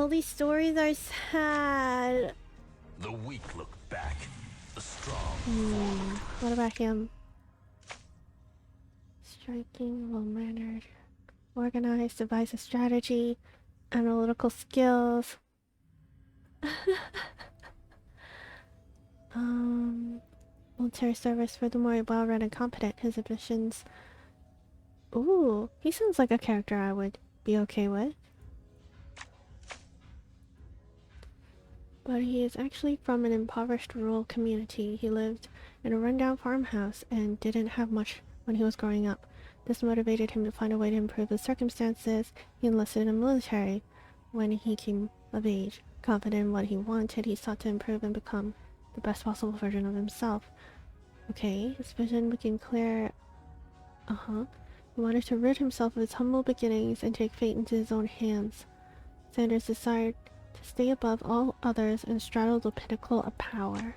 All these stories are sad. The weak look back. The strong. What about him? Striking, well-mannered, organized, devise a strategy, analytical skills. Military service, furthermore well-read and competent. His ambitions. Ooh, he sounds like a character I would be okay with. But he is actually from an impoverished rural community. He lived in a rundown farmhouse and didn't have much when he was growing up. This motivated him to find a way to improve his circumstances. He enlisted in the military when he came of age. Confident in what he wanted, he sought to improve and become the best possible version of himself. Okay, his vision became clear. He wanted to rid himself of his humble beginnings and take fate into his own hands. Sanders desired to stay above all others and straddle the pinnacle of power.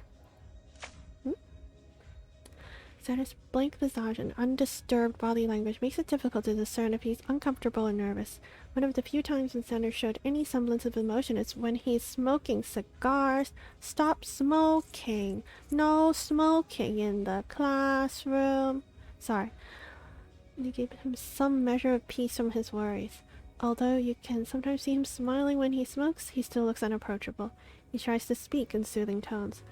Sanders' blank visage and undisturbed body language makes it difficult to discern if he's uncomfortable or nervous. One of the few times when Sanders showed any semblance of emotion is when he's smoking cigars. Stop smoking! No smoking in the classroom! Sorry. They gave him some measure of peace from his worries. Although you can sometimes see him smiling when he smokes, he still looks unapproachable. He tries to speak in soothing tones,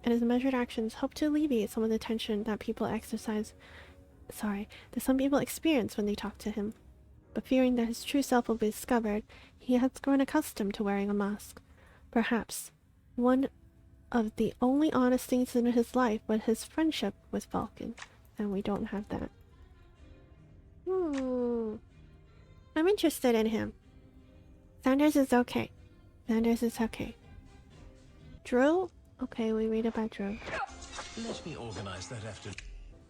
and his measured actions help to alleviate some of the tension that some people experience when they talk to him. But fearing that his true self will be discovered, he has grown accustomed to wearing a mask. Perhaps one of the only honest things in his life was his friendship with Vulcan, and we don't have that. I'm interested in him. Sanders is okay. Sanders is okay. Drew? Okay, we read about Drew. Let me organize that after.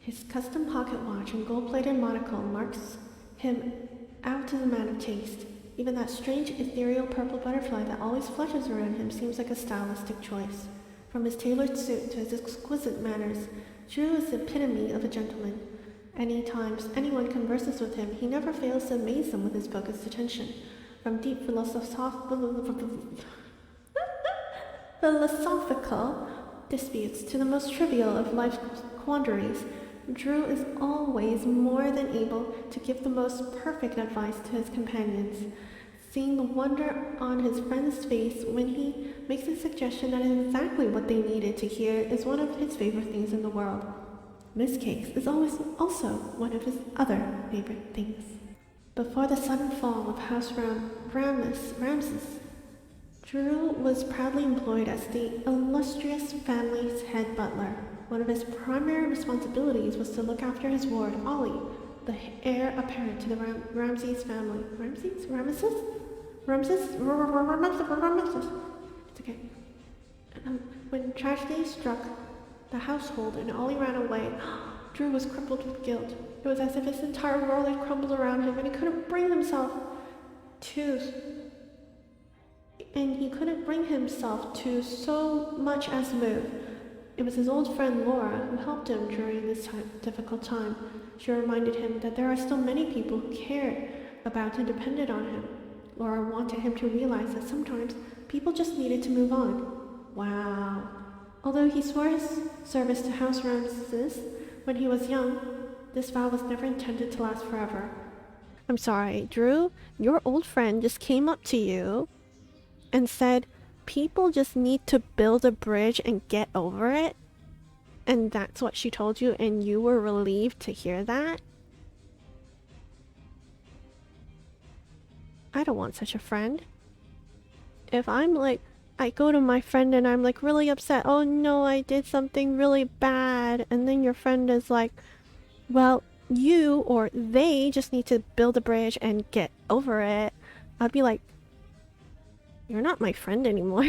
His custom pocket watch and gold-plated monocle marks him out as a man of taste. Even that strange ethereal purple butterfly that always flushes around him seems like a stylistic choice. From his tailored suit to his exquisite manners, Drew is the epitome of a gentleman. Any times anyone converses with him, he never fails to amaze them with his focused attention. From deep philosophical disputes to the most trivial of life's quandaries, Drew is always more than able to give the most perfect advice to his companions. Seeing the wonder on his friend's face when he makes a suggestion that is exactly what they needed to hear is one of his favorite things in the world. Miss Cakes is always also one of his other favorite things. Before the sudden fall of House Ramses, Drew was proudly employed as the illustrious family's head butler. One of his primary responsibilities was to look after his ward, Ollie, the heir apparent to the Ramses family. Ramses? It's okay. When tragedy struck the household and Ollie ran away, Drew was crippled with guilt. It was as if his entire world had crumbled around him, and he couldn't bring himself to so much as move. It was his old friend Laura who helped him during this difficult time. She reminded him that there are still many people who cared about and depended on him. Laura wanted him to realize that sometimes people just needed to move on. Wow. Although he swore his service to House Ramses when he was young, this vow was never intended to last forever. I'm sorry, Drew, your old friend just came up to you and said, people just need to build a bridge and get over it? And that's what she told you, and you were relieved to hear that? I don't want such a friend. If I'm like, I go to my friend and I'm like really upset. Oh no, I did something really bad. And then your friend is like, well, you or they just need to build a bridge and get over it. I'd be like, you're not my friend anymore.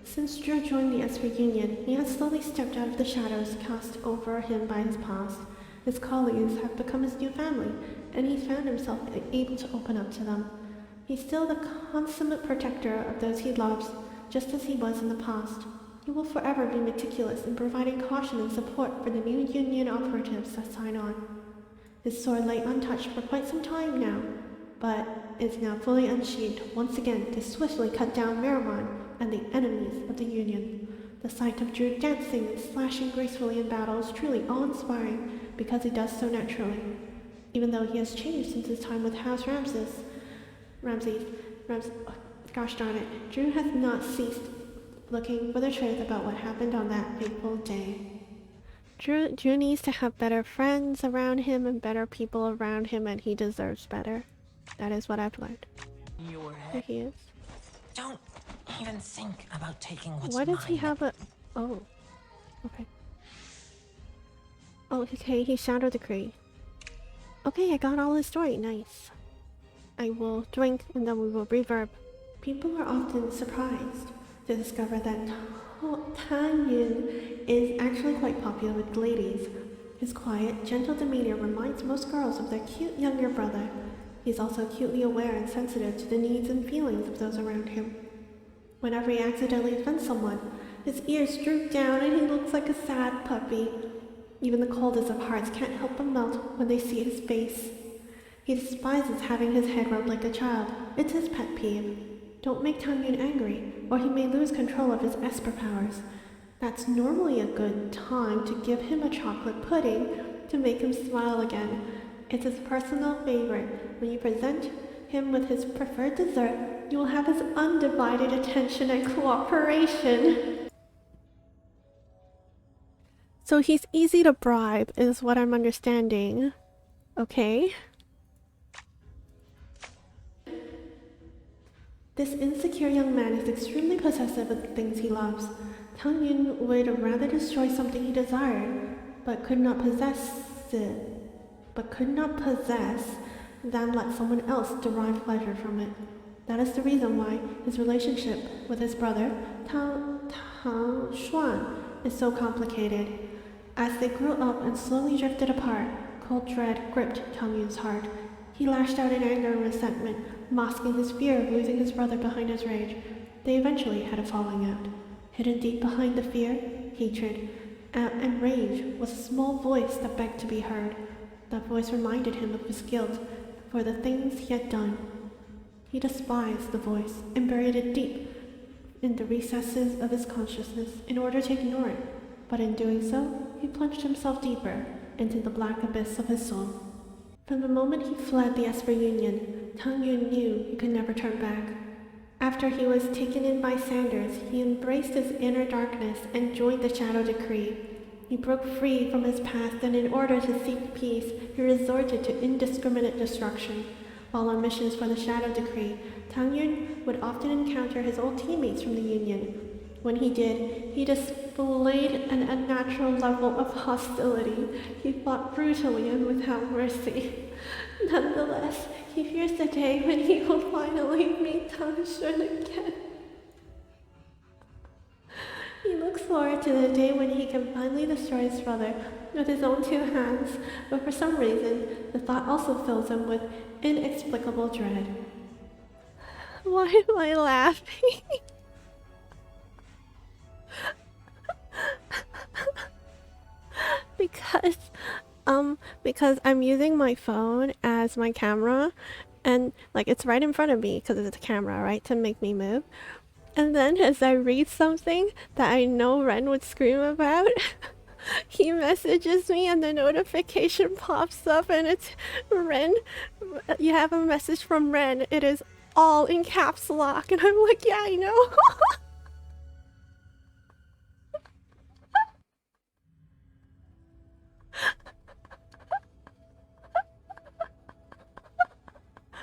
Since Drew joined the Esper Union, he has slowly stepped out of the shadows cast over him by his past. His colleagues have become his new family, and he's found himself able to open up to them. He's still the consummate protector of those he loves, just as he was in the past. He will forever be meticulous in providing caution and support for the new Union operatives that sign on. His sword lay untouched for quite some time now, but is now fully unsheathed once again to swiftly cut down Miramon and the enemies of the Union. The sight of Drew dancing and slashing gracefully in battle is truly awe-inspiring because he does so naturally. Even though he has changed since his time with House Ramses, gosh darn it, Drew has not ceased looking for the truth about what happened on that fateful day. Drew needs to have better friends around him and better people around him, and he deserves better. That is what I've learned. Your There head. he is. Don't even think about taking what's Why does he mine. have a... Oh. Okay. Oh, okay, he Shadow Decree. Okay, I got all his story. Nice. I will drink and then we will reverb. People are often surprised to discover that Tang Yuan is actually quite popular with ladies. His quiet, gentle demeanor reminds most girls of their cute younger brother. He's also acutely aware and sensitive to the needs and feelings of those around him. Whenever he accidentally offends someone, his ears droop down and he looks like a sad puppy. Even the coldest of hearts can't help but melt when they see his face. He despises having his head rubbed like a child. It's his pet peeve. Don't make Tang Yuan angry, or he may lose control of his Esper powers. That's normally a good time to give him a chocolate pudding to make him smile again. It's his personal favorite. When you present him with his preferred dessert, you will have his undivided attention and cooperation. So he's easy to bribe, is what I'm understanding. Okay. This insecure young man is extremely possessive of the things he loves. Tang Yuan would rather destroy something he desired, but could not possess than let someone else derive pleasure from it. That is the reason why his relationship with his brother, Tang Xuan, is so complicated. As they grew up and slowly drifted apart, cold dread gripped Tang Yuan's heart. He lashed out in anger and resentment, masking his fear of losing his brother behind his rage. They eventually had a falling out. Hidden deep behind the fear, hatred, and rage was a small voice that begged to be heard. That voice reminded him of his guilt for the things he had done. He despised the voice and buried it deep in the recesses of his consciousness in order to ignore it. But in doing so, he plunged himself deeper into the black abyss of his soul. From the moment he fled the Esper Union, Tang Yuan knew he could never turn back. After he was taken in by Sanders, he embraced his inner darkness and joined the Shadow Decree. He broke free from his past, and in order to seek peace, he resorted to indiscriminate destruction. While on missions for the Shadow Decree, Tang Yuan would often encounter his old teammates from the Union. When he did, he displayed an unnatural level of hostility. He fought brutally and without mercy. Nonetheless, he fears the day when he will finally meet Tang Xuan again. He looks forward to the day when he can finally destroy his brother with his own two hands, but for some reason, the thought also fills him with inexplicable dread. Why am I laughing? because I'm using my phone as my camera, and like it's right in front of me because it's a camera, right, to make me move. And then as I read something that I know Ren would scream about, he messages me and the notification pops up and it's Ren. You have a message from Ren. It is all in caps lock, and I'm like, yeah, I know.